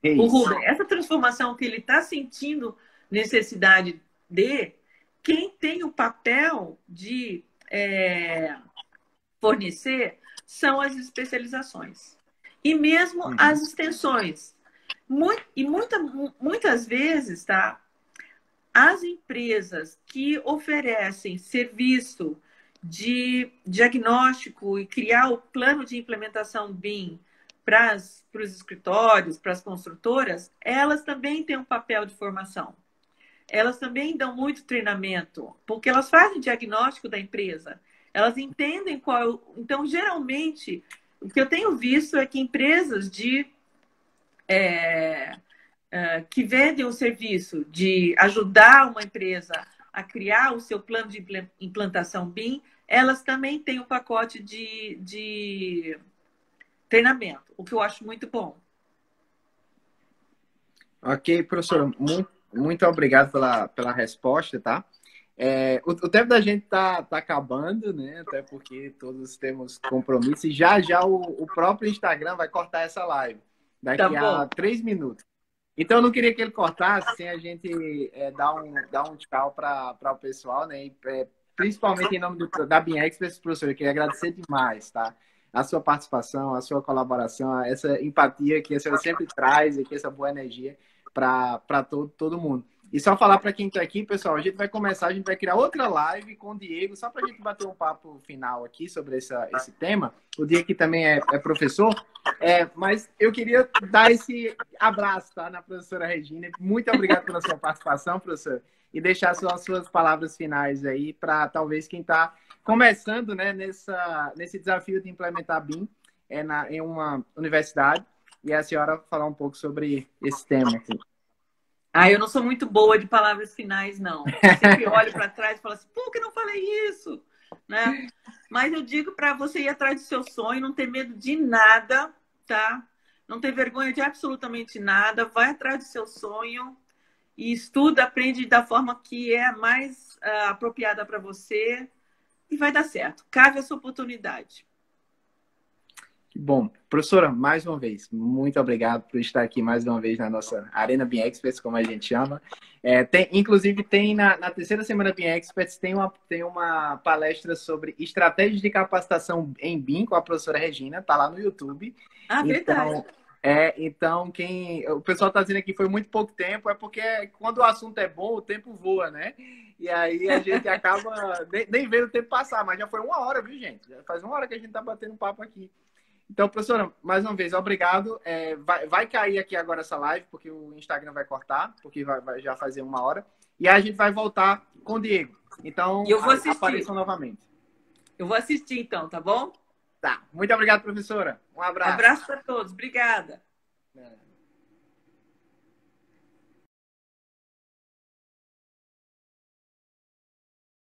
O Reis. Rubem, essa transformação que ele está sentindo necessidade de, quem tem o papel de fornecer são as especializações. E mesmo as extensões. Muitas vezes, tá? As empresas que oferecem serviço de diagnóstico e criar o plano de implementação BIM para os escritórios, para as construtoras, elas também têm um papel de formação. Elas também dão muito treinamento, porque elas fazem diagnóstico da empresa. Elas entendem qual... Então, geralmente, o que eu tenho visto é que empresas que vendem o serviço de ajudar uma empresa a criar o seu plano de implantação BIM, elas também têm um pacote de treinamento, o que eu acho muito bom. Ok, professora, muito obrigado pela resposta, tá? O tempo da gente tá acabando, né? Até porque todos temos compromissos. E já o próprio Instagram vai cortar essa live daqui a 3 minutos. Então, eu não queria que ele cortasse sem a gente dar um tchau para o pessoal, né? Principalmente em nome da BIM Experts, professor, eu queria agradecer demais, tá? A sua participação, a sua colaboração, essa empatia que a senhora sempre traz aqui, essa boa energia para todo mundo. E só falar para quem está aqui, pessoal, a gente vai criar outra live com o Diego, só para a gente bater um papo final aqui sobre esse tema. O Diego que também é professor, mas eu queria dar esse abraço, tá, na professora Regina. Muito obrigado pela sua participação, professor, e deixar as suas palavras finais aí para talvez quem está começando, né, nesse desafio de implementar BIM em uma universidade, e a senhora falar um pouco sobre esse tema aqui. Eu não sou muito boa de palavras finais, não. Eu sempre olho para trás e falo assim, por que não falei isso? Né? Mas eu digo para você ir atrás do seu sonho, não ter medo de nada, tá? Não ter vergonha de absolutamente nada. Vai atrás do seu sonho e estuda, aprende da forma que é mais apropriada para você e vai dar certo. Cabe essa oportunidade. Bom, professora, mais uma vez, muito obrigado por estar aqui mais uma vez na nossa Arena BIM Experts, como a gente chama. Inclusive, tem na terceira semana BIM Experts, tem uma palestra sobre estratégias de capacitação em BIM com a professora Regina, tá lá no YouTube. Verdade. Então, o pessoal está dizendo aqui foi muito pouco tempo, é porque quando o assunto é bom, o tempo voa, né? E aí a gente acaba nem vendo o tempo passar, mas já foi 1 hora, viu, gente? Já faz 1 hora que a gente está batendo papo aqui. Então, professora, mais uma vez, obrigado. Vai cair aqui agora essa live, porque o Instagram vai cortar, porque vai já fazer 1 hora. E aí a gente vai voltar com o Diego. Então, apareçam novamente. Eu vou assistir, então, tá bom? Tá. Muito obrigado, professora. Um abraço. Abraço para todos. Obrigada.